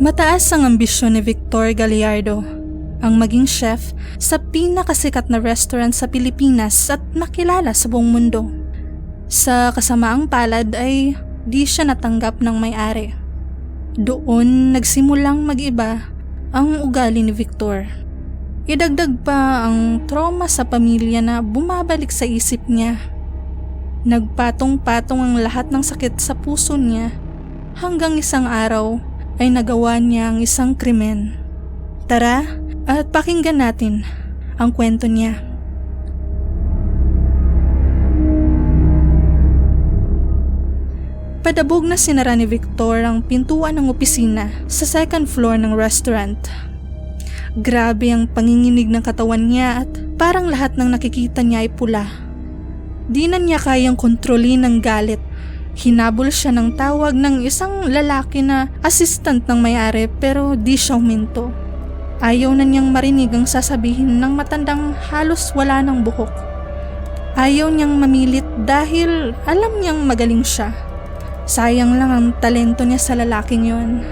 Mataas ang ambisyon ni Victor Gallardo, ang maging chef sa pinakasikat na restaurant sa Pilipinas at makilala sa buong mundo. Sa kasamaang palad ay di siya natanggap ng may-ari. Doon nagsimulang mag-iba ang ugali ni Victor. Idagdag pa ang trauma sa pamilya na bumabalik sa isip niya. Nagpatong-patong ang lahat ng sakit sa puso niya hanggang isang araw ay nagawa niya ang isang krimen. Tara at pakinggan natin ang kwento niya. Padabog na sinara ni Victor ang pintuan ng opisina sa second floor ng restaurant. Grabe ang panginginig ng katawan niya at parang lahat ng nakikita niya ay pula. Di na niya kayang kontrolin ang galit. Hinabol siya ng tawag ng isang lalaki na assistant ng may-ari pero di siya huminto. Ayaw na niyang marinig ang sasabihin ng matandang halos wala ng buhok. Ayaw niyang mamilit dahil alam niyang magaling siya. Sayang lang ang talento niya sa lalaking yon.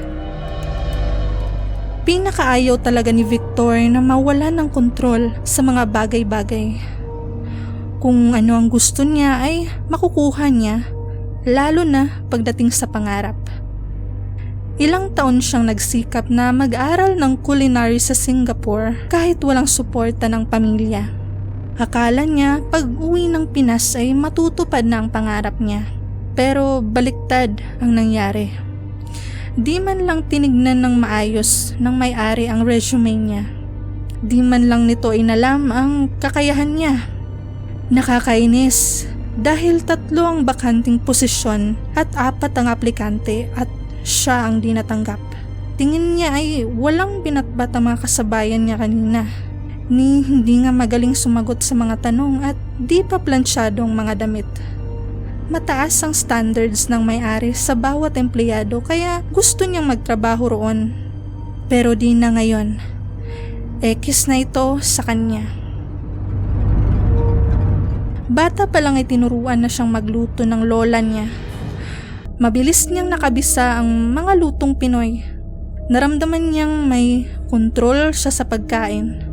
Pinakaayaw talaga ni Victor na mawala ng kontrol sa mga bagay-bagay. Kung ano ang gusto niya ay makukuha niya, lalo na pagdating sa pangarap. Ilang taon siyang nagsikap na mag-aral ng culinary sa Singapore kahit walang suporta ng pamilya. Akala niya pag-uwi ng Pinas ay matutupad na ang pangarap niya. Pero baliktad ang nangyari. Di man lang tinignan ng maayos ng may-ari ang resume niya. Di man lang nito inalam ang kakayahan niya. Nakakainis dahil 3 ang bakanting posisyon at 4 ang aplikante at siya ang di natanggap. Tingin niya ay walang binatbat ang mga kasabayan niya kanina. Ni hindi nga magaling sumagot sa mga tanong at di pa plansyado ang mga damit. Mataas ang standards ng may-ari sa bawat empleyado kaya gusto niyang magtrabaho roon. Pero di na ngayon. Ekis na ito sa kanya. Bata pa lang ay tinuruan na siyang magluto ng lola niya. Mabilis niyang nakabisa ang mga lutong Pinoy. Naramdaman niyang may kontrol siya sa pagkain.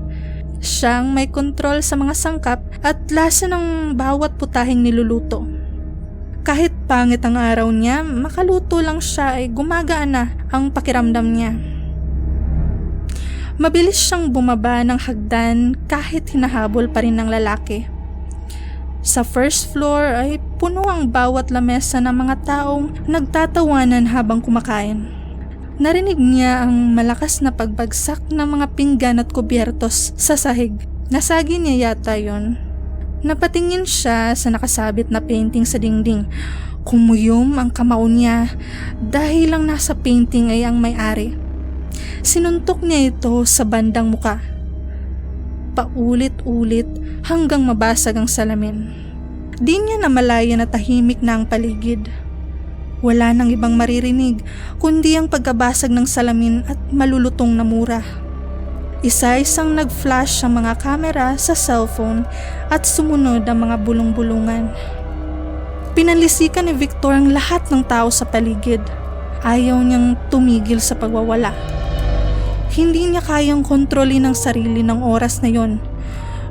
Siyang may kontrol sa mga sangkap at lasa ng bawat putahing niluluto. Kahit pangit ang araw niya, makaluto lang siya ay gumagaan na ang pakiramdam niya. Mabilis siyang bumaba ng hagdan kahit hinahabol pa rin ng lalaki. Sa first floor ay puno ang bawat lamesa ng mga taong nagtatawanan habang kumakain. Narinig niya ang malakas na pagbagsak ng mga pinggan at kubyertos sa sahig. Nasagi niya yata yon. Napatingin siya sa nakasabit na painting sa dingding. Kumuyom ang kamao niya dahil lang nasa painting ay ang may-ari. Sinuntok niya ito sa bandang muka. Paulit-ulit hanggang mabasag ang salamin. Di niya namalayan na tahimik na ang paligid. Wala nang ibang maririnig kundi ang pagkabasag ng salamin at malulutong na mura. Isa-isang nag-flash ang mga kamera sa cellphone at sumunod ang mga bulong-bulungan. Pinalisikan ni Victor ang lahat ng tao sa paligid. Ayaw niyang tumigil sa pagwawala. Hindi niya kayang kontrolin ang sarili ng oras na yon.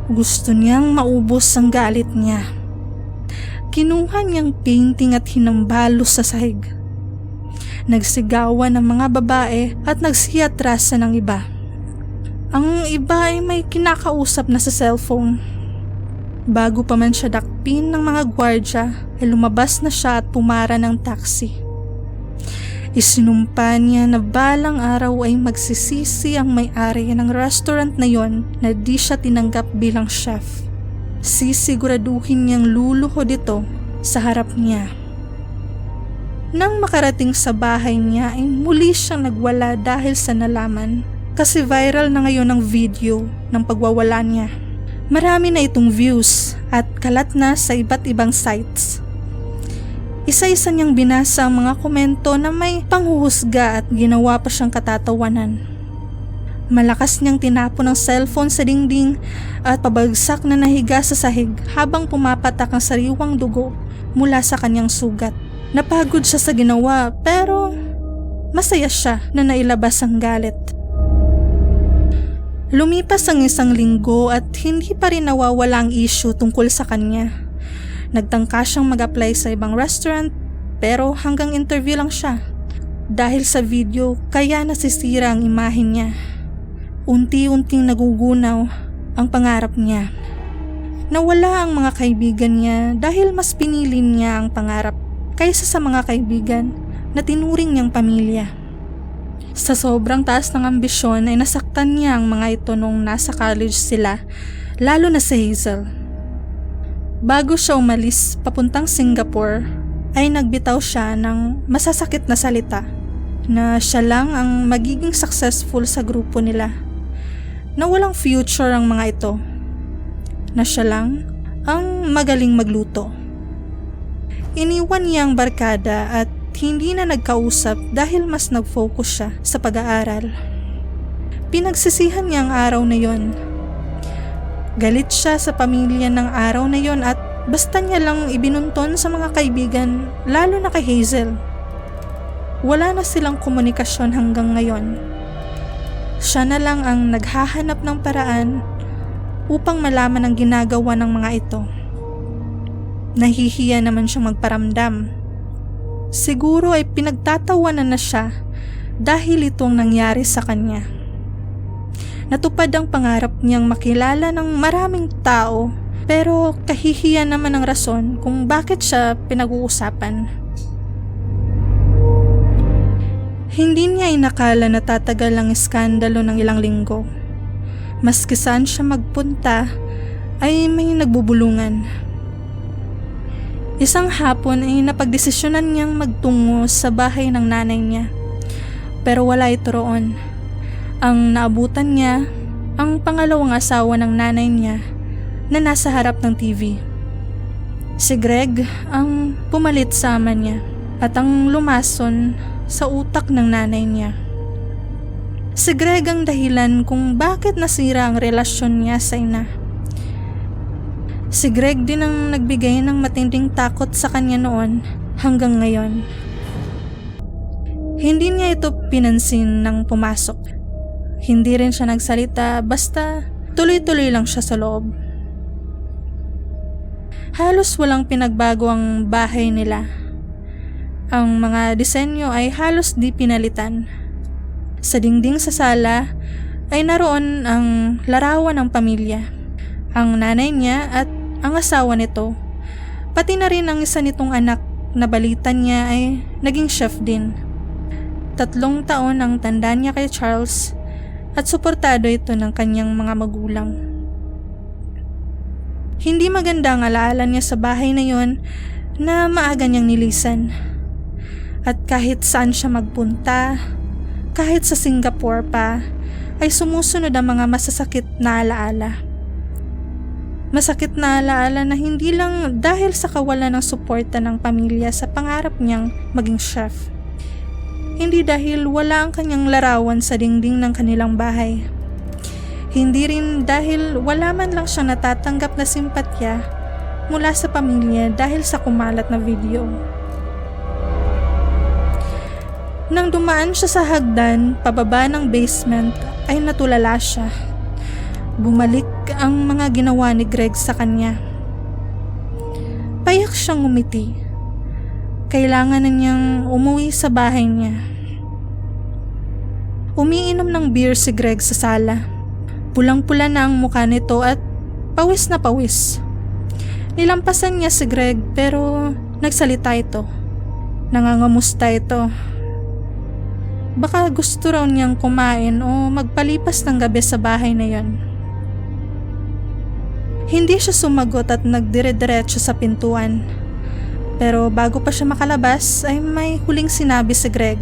Gusto niyang maubos ang galit niya. Kinuha niyang painting at hinambalos sa sahig. Nagsigawan ng mga babae at nagsiatrasa ng iba. Ang iba ay may kinakausap na sa cellphone. Bago pa man siya dakpin ng mga gwardya, ay lumabas na siya at pumara ng taxi. Isinumpa niya na balang araw ay magsisisi ang may-ari ng restaurant na yon na di siya tinanggap bilang chef. Sisiguraduhin niyang luluhod ito sa harap niya. Nang makarating sa bahay niya ay muli siyang nagwala dahil sa nalaman. Kasi viral na ngayon ang video ng pagwawala niya. Marami na itong views at kalat na sa iba't ibang sites. Isa-isa niyang binasa ang mga komento na may panghuhusga at ginawa pa siyang katatawanan. Malakas niyang tinapon ang cellphone sa dingding at pabagsak na nahiga sa sahig habang pumapatak ang sariwang dugo mula sa kanyang sugat. Napagod siya sa ginawa pero masaya siya na nailabas ang galit. Lumipas ang 1 linggo at hindi pa rin nawawala ang issue tungkol sa kanya. Nagtangka siyang mag-apply sa ibang restaurant pero hanggang interview lang siya. Dahil sa video kaya nasisira ang imahe niya. Unti-unting nagugunaw ang pangarap niya. Nawala ang mga kaibigan niya dahil mas pinili niya ang pangarap kaysa sa mga kaibigan na tinuring niyang pamilya. Sa sobrang taas ng ambisyon ay nasaktan niya ang mga ito nung nasa college sila, lalo na si Hazel. Bago siya umalis papuntang Singapore, ay nagbitaw siya ng masasakit na salita na siya lang ang magiging successful sa grupo nila, na walang future ang mga ito, na siya lang ang magaling magluto. Iniwan niya ang barkada at hindi na nagkausap dahil mas nag-focus siya sa pag-aaral. Pinagsisihan niya ang araw na yon. Galit siya sa pamilya ng araw na yon at basta niya lang ibinunton sa mga kaibigan, lalo na kay Hazel. Wala na silang komunikasyon hanggang ngayon. Siya na lang ang naghahanap ng paraan upang malaman ang ginagawa ng mga ito. Nahihiya naman siyang magparamdam. Siguro ay pinagtatawanan na siya dahil itong nangyari sa kanya. Natupad ang pangarap niyang makilala ng maraming tao pero kahihiya naman ang rason kung bakit siya pinag-uusapan. Hindi niya inakala na tatagal ang iskandalo ng ilang linggo. Maski saan siya magpunta ay may nagbubulungan. Isang hapon ay napagdesisyonan niyang magtungo sa bahay ng nanay niya. Pero wala ito roon. Ang naabutan niya, ang pangalawang asawa ng nanay niya na nasa harap ng TV. Si Greg ang pumalit sa ama niya at ang lumason sa utak ng nanay niya. Si Greg ang dahilan kung bakit nasira ang relasyon niya sa ina. Si Greg din ang nagbigay ng matinding takot sa kanya noon hanggang ngayon. Hindi niya ito pinansin nang pumasok. Hindi rin siya nagsalita basta tuloy-tuloy lang siya sa loob. Halos walang pinagbago ang bahay nila. Ang mga disenyo ay halos di pinalitan. Sa dingding sa sala ay naroon ang larawan ng pamilya. Ang nanay niya at ang asawa nito, pati na rin ang isa nitong anak na balita niya ay naging chef din. 3 taon ang tanda niya kay Charles at suportado ito ng kanyang mga magulang. Hindi maganda ang alaala niya sa bahay na yon na maaga niyang nilisan. At kahit saan siya magpunta, kahit sa Singapore pa, ay sumusunod ang mga masasakit na alaala. Masakit na alaala na hindi lang dahil sa kawalan ng suporta ng pamilya sa pangarap niyang maging chef. Hindi dahil wala ang kanyang larawan sa dingding ng kanilang bahay. Hindi rin dahil wala man lang siyang natatanggap na simpatya mula sa pamilya dahil sa kumalat na video. Nang dumaan siya sa hagdan pababa ng basement ay natulala siya. Bumalik ang mga ginawa ni Greg sa kanya. Payak siyang umiti. Kailangan na niyang umuwi sa bahay niya. Umiinom ng beer si Greg sa sala. Pulang-pula na ang mukha nito at pawis na pawis. Nilampasan niya si Greg pero nagsalita ito. Nangangamusta ito. Baka gusto raw niyang kumain o magpalipas ng gabi sa bahay na yon. Hindi siya sumagot at nagdire-diretso sa pintuan. Pero bago pa siya makalabas ay may huling sinabi si Greg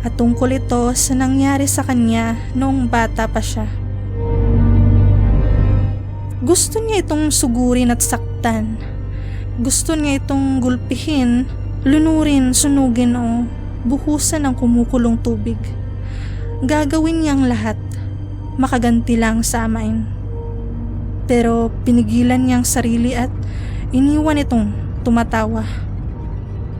at tungkol ito sa nangyari sa kanya noong bata pa siya. Gusto niya itong sugurin at saktan. Gusto niya itong gulpihin, lunurin, sunugin o buhusan ng kumukulong tubig. Gagawin niya ang lahat, makaganti lang sa amain. Pero pinigilan niya ang sarili at iniwan itong tumatawa.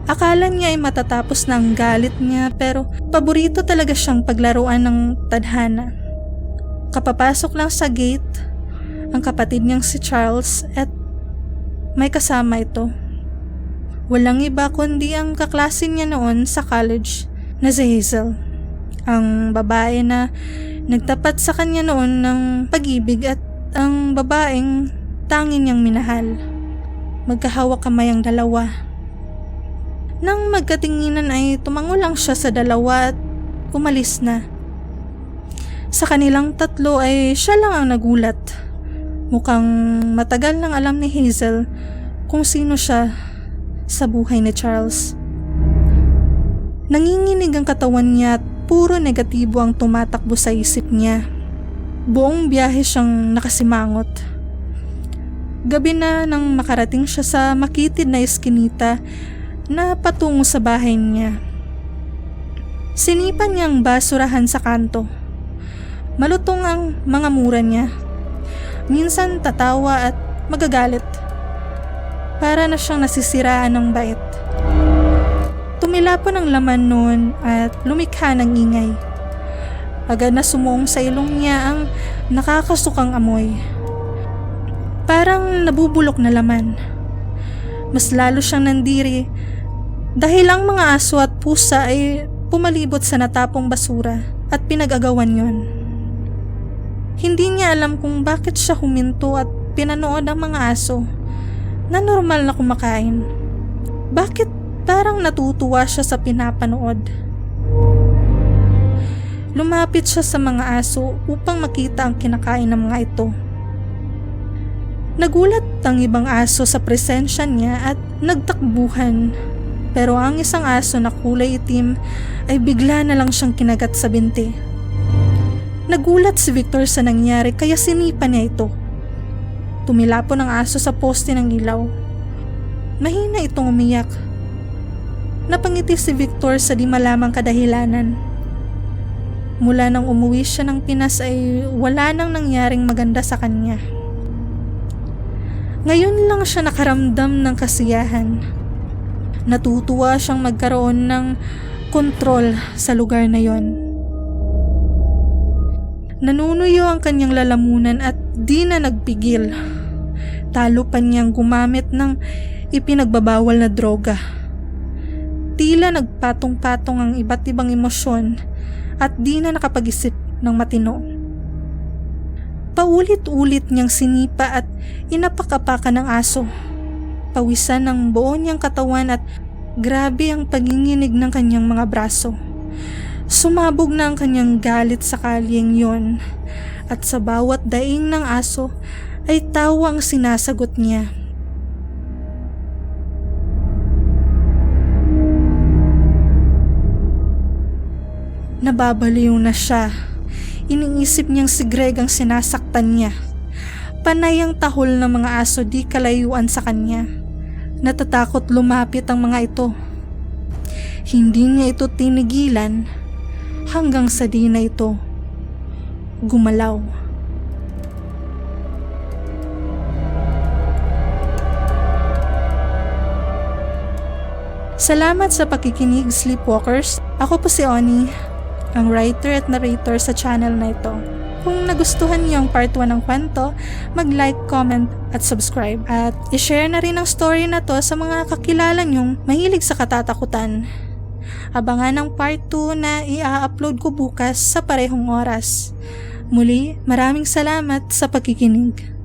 Akala niya ay matatapos na ang galit niya pero paborito talaga siyang paglaruan ng tadhana. Kapapasok lang sa gate, ang kapatid niyang si Charles at may kasama ito. Walang iba kundi ang kaklase niya noon sa college na si Hazel. Ang babae na nagtapat sa kanya noon ng pag-ibig at ang babaeng tanging niyang minahal. Magkahawak kamay ang dalawa. Nang magkatinginan ay tumango lang siya sa dalawa at umalis na. Sa kanilang tatlo ay siya lang ang nagulat. Mukhang matagal nang alam ni Hazel kung sino siya sa buhay ni Charles. Nanginginig ang katawan niya at puro negatibo ang tumatakbo sa isip niya. Buong biyahe siyang nakasimangot. Gabi na nang makarating siya sa makitid na eskinita na patungo sa bahay niya. Sinipan niya ang basurahan sa kanto. Malutong ang mga mura niya. Minsan tatawa at magagalit. Para na siyang nasisiraan ng bait. Tumilapon ang laman noon at lumikha ng ingay. Agad na sumuong sa ilong niya ang nakakasukang amoy. Parang nabubulok na laman. Mas lalo siyang nandiri dahil ang mga aso at pusa ay pumalibot sa natapong basura at pinag-agawan yon. Hindi niya alam kung bakit siya huminto at pinanood ang mga aso na normal na kumakain. Bakit parang natutuwa siya sa pinapanood? Lumapit siya sa mga aso upang makita ang kinakain ng mga ito. Nagulat ang ibang aso sa presensya niya at nagtakbuhan. Pero ang isang aso na kulay itim ay bigla na lang siyang kinagat sa binti. Nagulat si Victor sa nangyari kaya sinipa niya ito. Tumilapon ang aso sa poste ng ilaw. Mahina itong umiyak. Napangiti si Victor sa di malamang kadahilanan. Mula nang umuwi siya ng Pinas ay wala nang nangyaring maganda sa kanya. Ngayon lang siya nakaramdam ng kasiyahan. Natutuwa siyang magkaroon ng kontrol sa lugar na yon. Nanunuyo ang kanyang lalamunan at di na nagpigil. Talo pa niyang gumamit ng ipinagbabawal na droga. Tila nagpatong-patong ang iba't ibang emosyon at di na nakapag-isip ng matino. Paulit-ulit niyang sinipa at inapak-apakan ng aso. Pawisan ng buo niyang katawan at grabe ang paginginig ng kanyang mga braso. Sumabog na ang kanyang galit sa kalyeng yon at sa bawat daing ng aso ay tawa ang sinasagot niya. Nababaliw na siya. Iniisip niyang si Greg ang sinasaktan niya. Panay ang tahol ng mga aso di kalayuan sa kanya. Natatakot lumapit ang mga ito. Hindi niya ito tinigilan hanggang sa di na ito gumalaw. Salamat sa pakikinig, Sleepwalkers. Ako po si Oni, ang writer at narrator sa channel na ito. Kung nagustuhan niyo ang part 1 ng kwento, mag-like, comment at subscribe. At i-share na rin ang story na to sa mga kakilala niyong mahilig sa katatakutan. Abangan ang part 2 na i-upload ko bukas sa parehong oras. Muli, maraming salamat sa pakikinig.